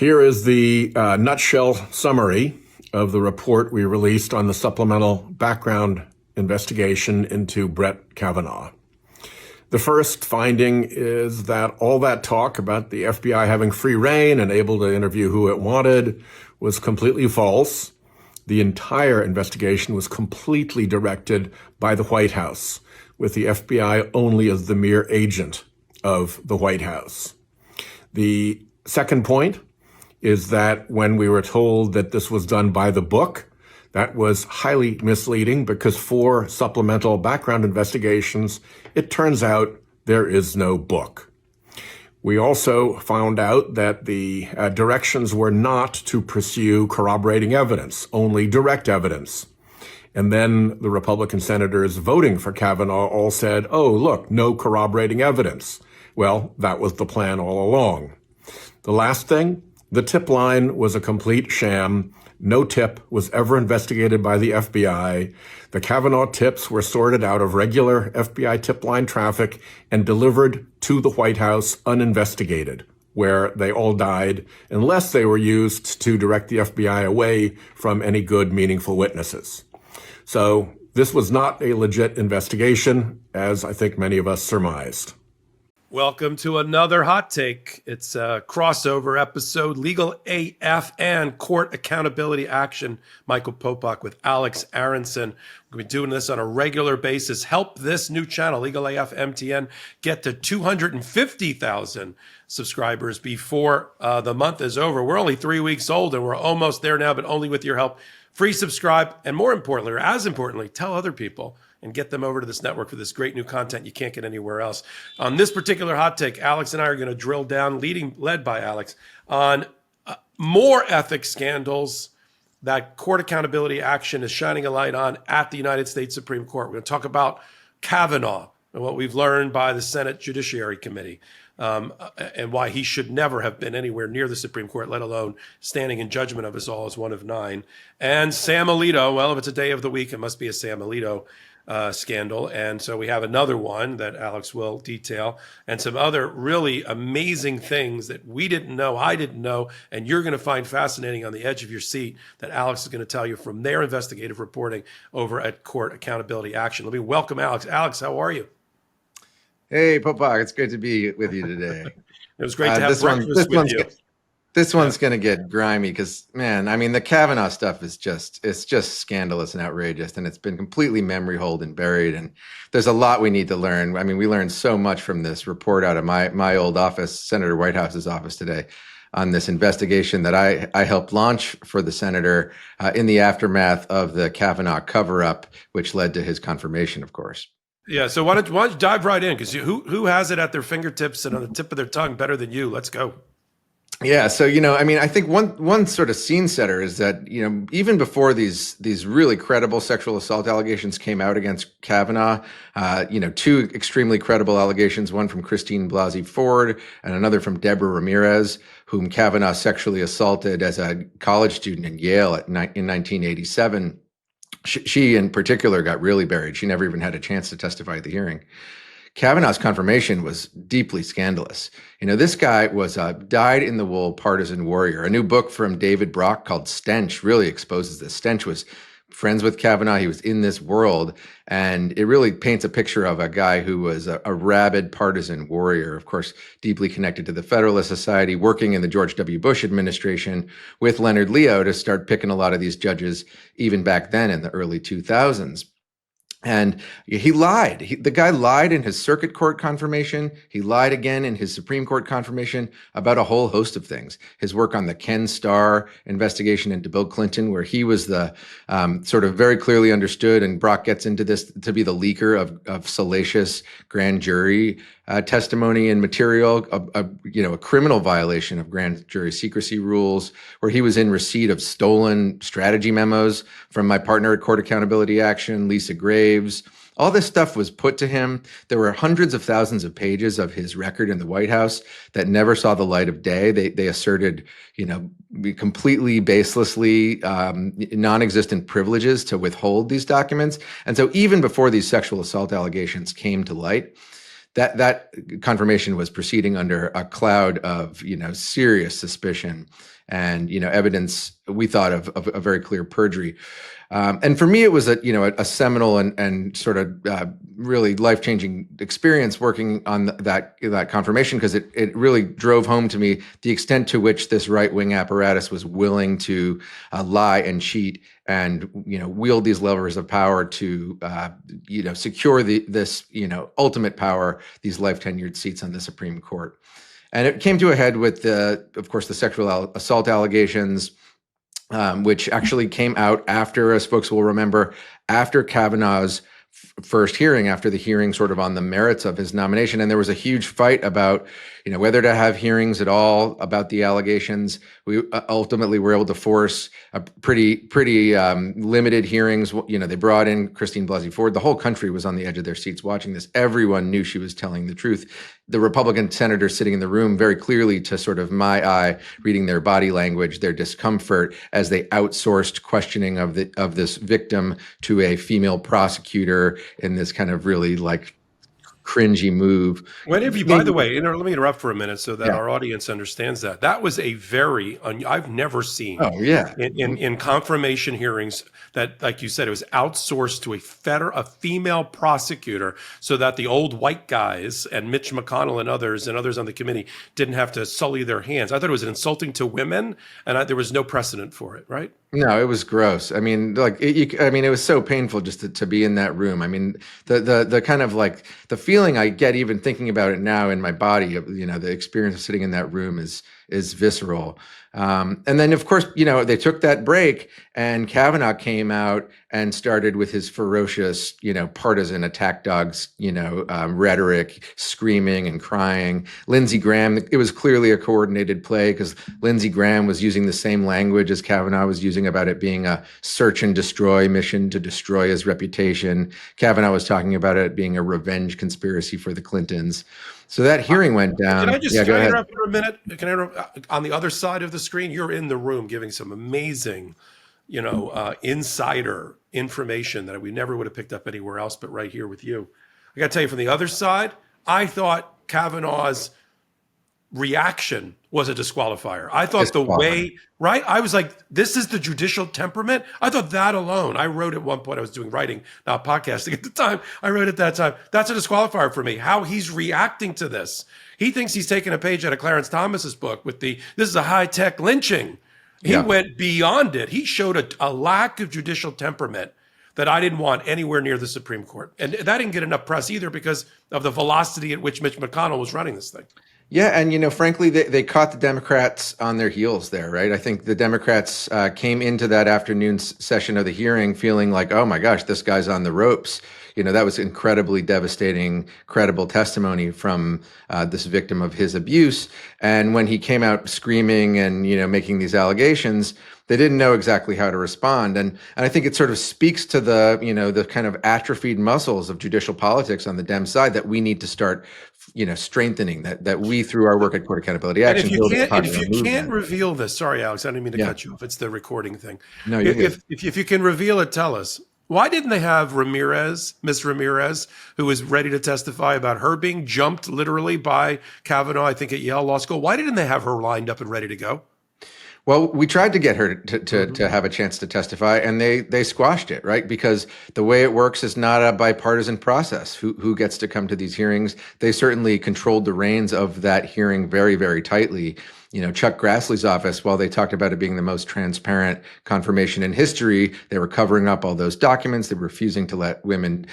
Here is the nutshell summary of the report we released on the supplemental background investigation into Brett Kavanaugh. The first finding is that all that talk about the FBI having free rein and able to interview who it wanted was completely false. The entire investigation was completely directed by the White House, with the FBI only as the mere agent of the White House. The second point is that when we were told that this was done by the book, that was highly misleading because for supplemental background investigations, it turns out there is no book. We also found out that the directions were not to pursue corroborating evidence, only direct evidence. And then the Republican senators voting for Kavanaugh all said, oh, look, no corroborating evidence. Well, that was the plan all along. The last thing, the tip line was a complete sham. No tip was ever investigated by the FBI. The Kavanaugh tips were sorted out of regular FBI tip line traffic and delivered to the White House uninvestigated, where they all died, unless they were used to direct the FBI away from any good, meaningful witnesses. So this was not a legit investigation, as I think many of us surmised. Welcome to another Hot Take. It's a crossover episode, Legal AF and Court Accountability Action. Michael Popok with Alex Aronson. We're going to be doing this on a regular basis. Help this new channel, Legal AF MTN, get to 250,000 subscribers before the month is over. We're only 3 weeks old and we're almost there now, but only with your help. Free subscribe, and more importantly, or as importantly, tell other people and get them over to this network for this great new content you can't get anywhere else. On this particular Hot Take, Alex and I are going to drill down, led by Alex, on more ethics scandals that Court Accountability Action is shining a light on at the United States Supreme Court. We're going to talk about Kavanaugh and what we've learned by the Senate Judiciary Committee, and why he should never have been anywhere near the Supreme Court, let alone standing in judgment of us all as one of nine. And Sam Alito, well, if it's a day of the week, it must be a Sam Alito scandal. And so we have another one that Alex will detail, and some other really amazing things that we didn't know, I didn't know, and you're going to find fascinating on the edge of your seat that Alex is going to tell you from their investigative reporting over at Court Accountability Action. Let me welcome Alex. Alex, how are you? Hey, Popok, it's good to be with you today. It was great to have breakfast with you. This one's going to get grimy because, man, I mean, the Kavanaugh stuff is it's just scandalous and outrageous, and it's been completely memory hold and buried. And there's a lot we need to learn. I mean, we learned so much from this report out of my old office, Senator Whitehouse's office today, on this investigation that I helped launch for the senator in the aftermath of the Kavanaugh cover-up, which led to his confirmation, of course. Yeah, so why don't you dive right in? Because who has it at their fingertips and on the tip of their tongue better than you? Let's go. Yeah, so I mean, I think one sort of scene setter is that even before these really credible sexual assault allegations came out against Kavanaugh, two extremely credible allegations, one from Christine Blasey Ford and another from Deborah Ramirez, whom Kavanaugh sexually assaulted as a college student in Yale in 1987. She in particular got really buried. She never even had a chance to testify at the hearing. Kavanaugh's confirmation was deeply scandalous. This guy was a dyed-in-the-wool partisan warrior. A new book from David Brock called Stench really exposes this. Stench was friends with Kavanaugh. He was in this world, and it really paints a picture of a guy who was a rabid partisan warrior, of course, deeply connected to the Federalist Society, working in the George W. Bush administration with Leonard Leo to start picking a lot of these judges even back then in the early 2000s. And he lied. The guy lied in his circuit court confirmation. He lied again in his Supreme Court confirmation about a whole host of things. His work on the Ken Starr investigation into Bill Clinton, where he was the sort of very clearly understood, and Brock gets into this, to be the leaker of salacious grand jury testimony and material, a criminal violation of grand jury secrecy rules, where he was in receipt of stolen strategy memos from my partner at Court Accountability Action, Lisa Graves. All this stuff was put to him. There were hundreds of thousands of pages of his record in the White House that never saw the light of day. They asserted, completely baselessly non-existent privileges to withhold these documents. And so even before these sexual assault allegations came to light, that confirmation was proceeding under a cloud of, serious suspicion and, evidence we thought of a very clear perjury. And for me, it was a seminal and sort of really life-changing experience working on that confirmation, because it really drove home to me the extent to which this right-wing apparatus was willing to lie and cheat and wield these levers of power to secure this ultimate power, these life-tenured seats on the Supreme Court. And it came to a head with of course, the sexual assault allegations, which actually came out after, as folks will remember, after Kavanaugh's first hearing, after the hearing sort of on the merits of his nomination. And there was a huge fight about, whether to have hearings at all about the allegations. We ultimately were able to force a pretty limited hearings. They brought in Christine Blasey Ford. The whole country was on the edge of their seats watching this. Everyone knew she was telling the truth. The Republican senators sitting in the room, very clearly, to sort of my eye, reading their body language, their discomfort as they outsourced questioning of this victim to a female prosecutor in this kind of really cringy move. Whenever you, by the way, let me interrupt for a minute so that our audience understands that. That was a I've never seen in confirmation hearings that, like you said, it was outsourced to a female prosecutor so that the old white guys and Mitch McConnell and others on the committee didn't have to sully their hands. I thought it was insulting to women, and there was no precedent for it, right? No, it was gross. I mean, it was so painful just to be in that room. I mean, the kind of the feeling I get even thinking about it now in my body, the experience of sitting in that room is visceral. And then, of course, they took that break and Kavanaugh came out and started with his ferocious, partisan attack dogs, rhetoric, screaming and crying. Lindsey Graham, it was clearly a coordinated play because Lindsey Graham was using the same language as Kavanaugh was using about it being a search and destroy mission to destroy his reputation. Kavanaugh was talking about it being a revenge conspiracy for the Clintons. So that hearing went down. Can I interrupt for a minute? Can I interrupt? On the other side of the screen, you're in the room giving some amazing, insider information that we never would have picked up anywhere else, but right here with you. I got to tell you, from the other side, I thought Kavanaugh's reaction was a disqualifier. I thought the way, right? I was like, this is the judicial temperament. I thought that alone. I wrote at one point, I was doing writing, not podcasting at the time. I wrote at that time, that's a disqualifier for me. How he's reacting to this. He thinks he's taking a page out of Clarence Thomas's book with this is a high-tech lynching. He went beyond it. He showed a lack of judicial temperament that I didn't want anywhere near the Supreme Court. And that didn't get enough press either because of the velocity at which Mitch McConnell was running this thing. Yeah, and frankly, they caught the Democrats on their heels there, right? I think the Democrats came into that afternoon session of the hearing feeling like, oh my gosh, this guy's on the ropes. That was incredibly devastating, credible testimony from this victim of his abuse. And when he came out screaming and making these allegations, they didn't know exactly how to respond. And I think it sort of speaks to the kind of atrophied muscles of judicial politics on the Dem side that we need to start strengthening, that we, through our work at Court Accountability Action, and if you can't reveal this, sorry, Alex, I didn't mean to cut you off. It's the recording thing. No, you're good. If you can reveal it, tell us. Why didn't they have Miss Ramirez, who was ready to testify about her being jumped literally by Kavanaugh, I think at Yale Law School? Why didn't they have her lined up and ready to go? Well, we tried to get her to have a chance to testify, and they squashed it, right? Because the way it works is not a bipartisan process. Who gets to come to these hearings? They certainly controlled the reins of that hearing very, very tightly. Chuck Grassley's office, while they talked about it being the most transparent confirmation in history, they were covering up all those documents. They were refusing to let women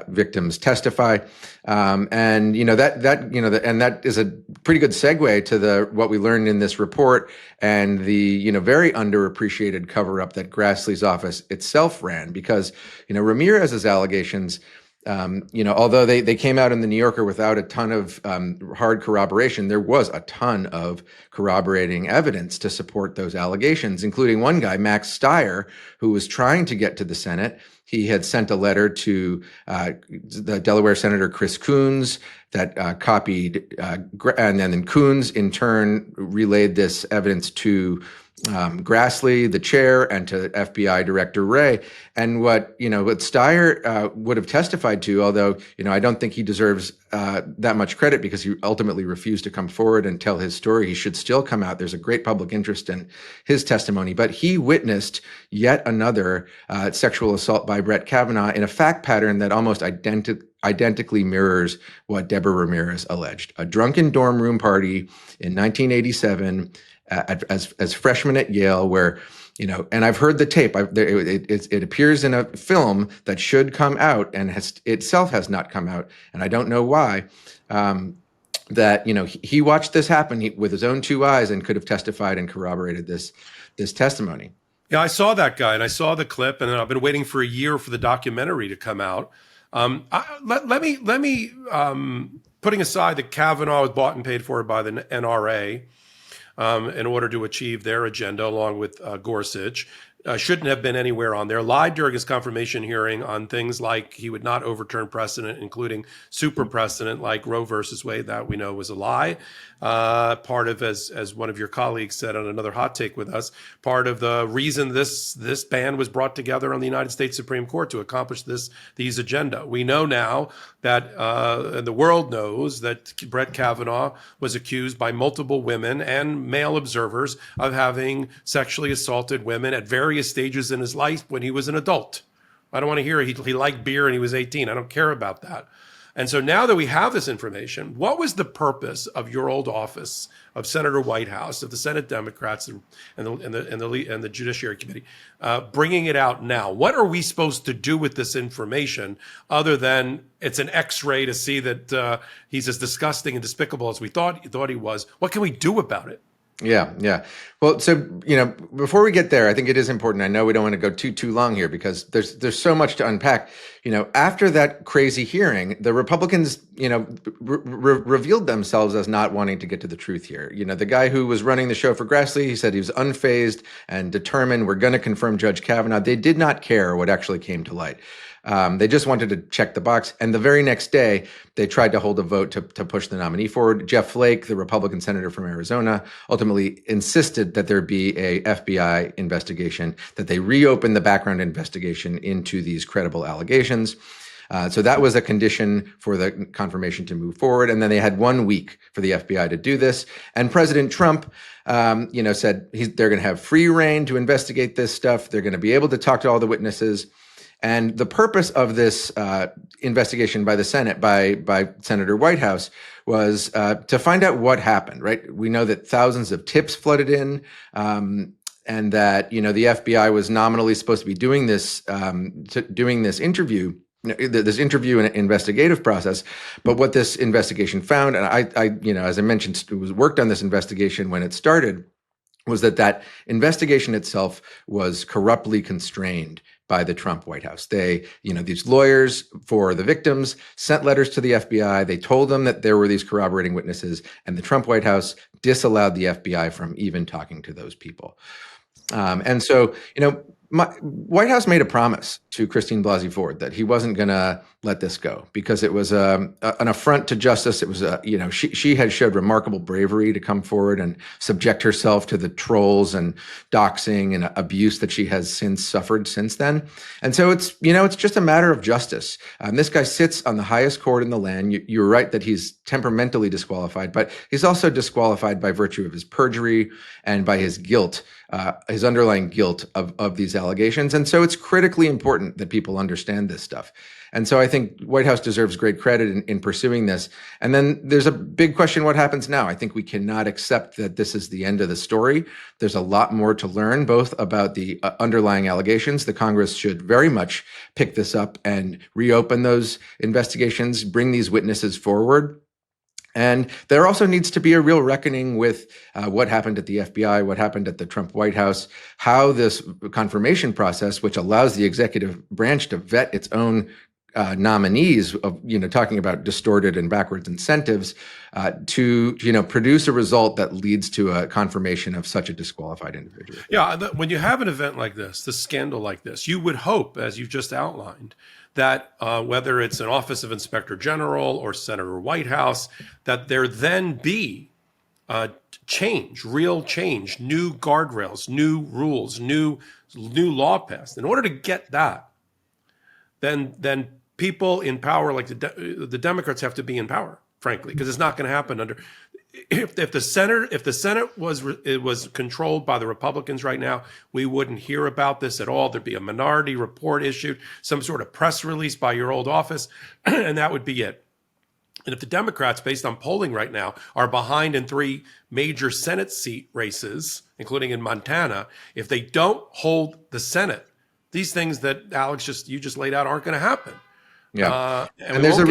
victims testify, and that is a pretty good segue to what we learned in this report and the very underappreciated cover up that Grassley's office itself ran, because Ramirez's allegations. Although they came out in the New Yorker without a ton of hard corroboration, there was a ton of corroborating evidence to support those allegations, including one guy, Max Stier, who was trying to get to the Senate. He had sent a letter to the Delaware Senator Chris Coons that copied, and then Coons in turn relayed this evidence to Grassley, the chair, and to FBI Director Wray. And what Steyer would have testified to, although I don't think he deserves that much credit because he ultimately refused to come forward and tell his story. He should still come out. There's a great public interest in his testimony, but he witnessed yet another sexual assault by Brett Kavanaugh in a fact pattern that almost identically mirrors what Deborah Ramirez alleged. A drunken dorm room party in 1987 as freshmen at Yale, where, and I've heard the tape. It appears in a film that should come out and itself has not come out, and I don't know why. That he watched this happen with his own two eyes and could have testified and corroborated this testimony. Yeah, I saw that guy and I saw the clip, and I've been waiting for a year for the documentary to come out. Let me putting aside that Kavanaugh was bought and paid for by the NRA. In order to achieve their agenda, along with Gorsuch, shouldn't have been anywhere on there. Lied during his confirmation hearing on things like he would not overturn precedent, including super precedent like Roe versus Wade. That we know was a lie. Part of, as one of your colleagues said on another hot take with us, part of the reason this ban was brought together on the United States Supreme Court to accomplish these agenda. We know now that, and the world knows that Brett Kavanaugh was accused by multiple women and male observers of having sexually assaulted women at various stages in his life when he was an adult. I don't want to hear he liked beer and he was 18. I don't care about that. And so now that we have this information, what was the purpose of your old office, of Senator Whitehouse, of the Senate Democrats and the Judiciary Committee, bringing it out now? What are we supposed to do with this information other than it's an X-ray to see that he's as disgusting and despicable as we thought he was? What can we do about it? Yeah. Well, so, before we get there, I think it is important. I know we don't want to go too long here because there's so much to unpack. After that crazy hearing, the Republicans, revealed themselves as not wanting to get to the truth here. The guy who was running the show for Grassley, he said he was unfazed and determined, we're going to confirm Judge Kavanaugh. They did not care what actually came to light. They just wanted to check the box. And the very next day, they tried to hold a vote to push the nominee forward. Jeff Flake, the Republican senator from Arizona, ultimately insisted that there be a FBI investigation, that they reopen the background investigation into these credible allegations. So that was a condition for the confirmation to move forward. And then they had 1 week for the FBI to do this. And President Trump, said they're going to have free reign to investigate this stuff. They're going to be able to talk to all the witnesses. And the purpose of this investigation by the Senate, by Senator Whitehouse, was to find out what happened, right? We know that thousands of tips flooded in, and that, the FBI was nominally supposed to be doing this interview, this interview and investigative process. But what this investigation found, and I as I mentioned, worked on this investigation when it started, was that investigation itself was corruptly constrained by the Trump White House. They, these lawyers for the victims sent letters to the FBI. They told them that there were these corroborating witnesses, and the Trump White House disallowed the FBI from even talking to those people. And so, White House made a promise to Christine Blasey Ford that he wasn't going to let this go because it was an affront to justice. It was she had showed remarkable bravery to come forward and subject herself to the trolls and doxing and abuse that she has suffered since then. And so it's just a matter of justice. This guy sits on the highest court in the land. You're right that he's temperamentally disqualified, but he's also disqualified by virtue of his perjury and by his guilt, his underlying guilt of these allegations. And so it's critically important that people understand this stuff. And so I think White House deserves great credit in pursuing this. And then there's a big question, what happens now? I think we cannot accept that this is the end of the story. There's a lot more to learn, both about the underlying allegations. The Congress should very much pick this up and reopen those investigations, bring these witnesses forward. And there also needs to be a real reckoning with what happened at the FBI, what happened at the Trump White House, how this confirmation process, which allows the executive branch to vet its own nominees, of talking about distorted and backwards incentives, to produce a result that leads to a confirmation of such a disqualified individual. Yeah, when you have an event like this scandal like this, you would hope, as you just outlined, that whether it's an Office of Inspector General or Senator Whitehouse, that there then be change, real change, new guardrails, new rules, new law passed. In order to get that, then people in power, like the Democrats, have to be in power, frankly, because it's not going to happen under. If the Senate was controlled by the Republicans right now, we wouldn't hear about this at all. There'd be a minority report issued, some sort of press release by your old office, and that would be it. And if the Democrats, based on polling right now, are behind in 3 major Senate seat races, including in Montana, if they don't hold the Senate, these things that you just laid out aren't going to happen. Yeah, and there's a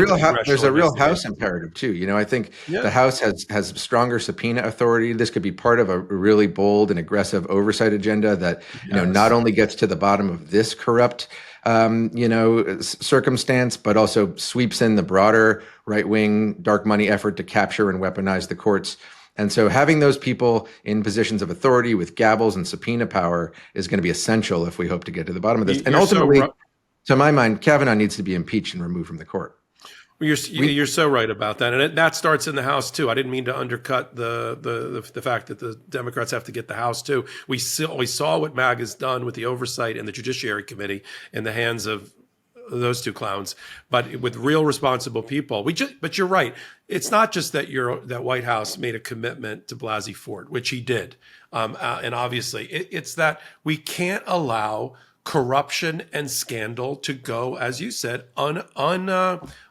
real House imperative too. You know, I think the House has stronger subpoena authority. This could be part of a really bold and aggressive oversight agenda that not only gets to the bottom of this corrupt circumstance, but also sweeps in the broader right-wing dark money effort to capture and weaponize the courts. And so having those people in positions of authority with gavels and subpoena power is going to be essential if we hope to get to the bottom of this. And ultimately, to my mind, Kavanaugh needs to be impeached and removed from the court. You're so right about that, and that starts in the House too. I didn't mean to undercut the fact that the Democrats have to get the House too. We saw what MAG has done with the oversight and the Judiciary Committee in the hands of those 2 clowns, but with real responsible people. But you're right. It's not just that that White House made a commitment to Blasey Ford, which he did, and obviously it's that we can't allow corruption and scandal to go, as you said,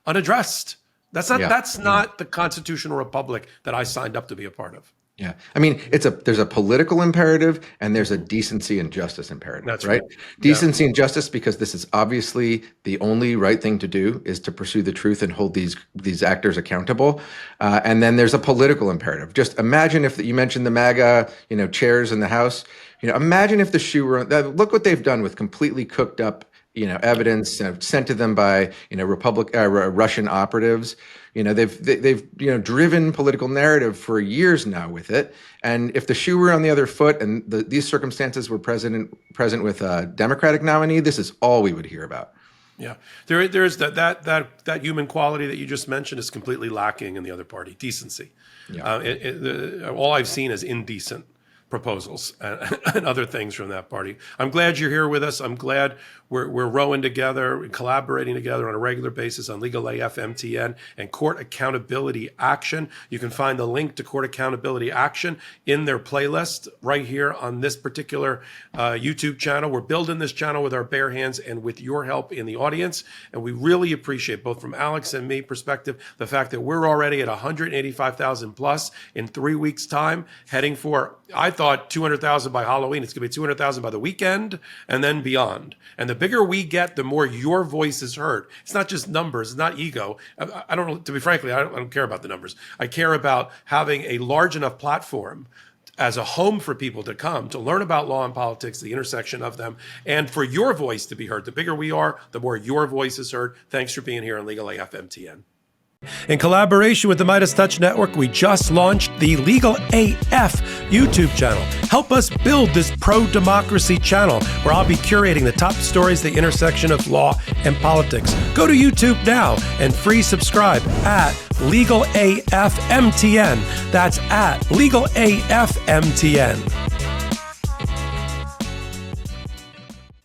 unaddressed. That's not the constitutional republic that I signed up to be a part of. Yeah, I mean, there's a political imperative and there's a decency and justice imperative. That's right. Decency and justice, because this is obviously the only right thing to do, is to pursue the truth and hold these actors accountable. And then there's a political imperative. Just imagine if you mentioned the MAGA, chairs in the House. Imagine if the shoe were. Look what they've done with completely cooked up, evidence sent to them by Russian operatives. They've driven political narrative for years now with it. And if the shoe were on the other foot and these circumstances were present with a Democratic nominee, this is all we would hear about. Yeah, there's that human quality that you just mentioned is completely lacking in the other party. Decency. Yeah. All I've seen is indecent proposals and other things from that party. I'm glad you're here with us. I'm glad we're rowing together, collaborating together on a regular basis on Legal AF MTN and Court Accountability Action. You can find the link to Court Accountability Action in their playlist right here on this particular YouTube channel. We're building this channel with our bare hands and with your help in the audience. And we really appreciate, both from Alex and me perspective, the fact that we're already at 185,000 plus in 3 weeks' time, heading for, I thought, 200,000 by Halloween. It's going to be 200,000 by the weekend and then beyond. And the bigger we get, the more your voice is heard. It's not just numbers. It's not ego. I don't, to be frankly, I don't care about the numbers. I care about having a large enough platform as a home for people to come to learn about law and politics, the intersection of them, and for your voice to be heard. The bigger we are, the more your voice is heard. Thanks for being here on Legal AF MTN. In collaboration with the Midas Touch Network, we just launched the Legal AF YouTube channel. Help us build this pro-democracy channel where I'll be curating the top stories, the intersection of law and politics. Go to YouTube now and free subscribe at Legal AF MTN. That's at Legal AF MTN.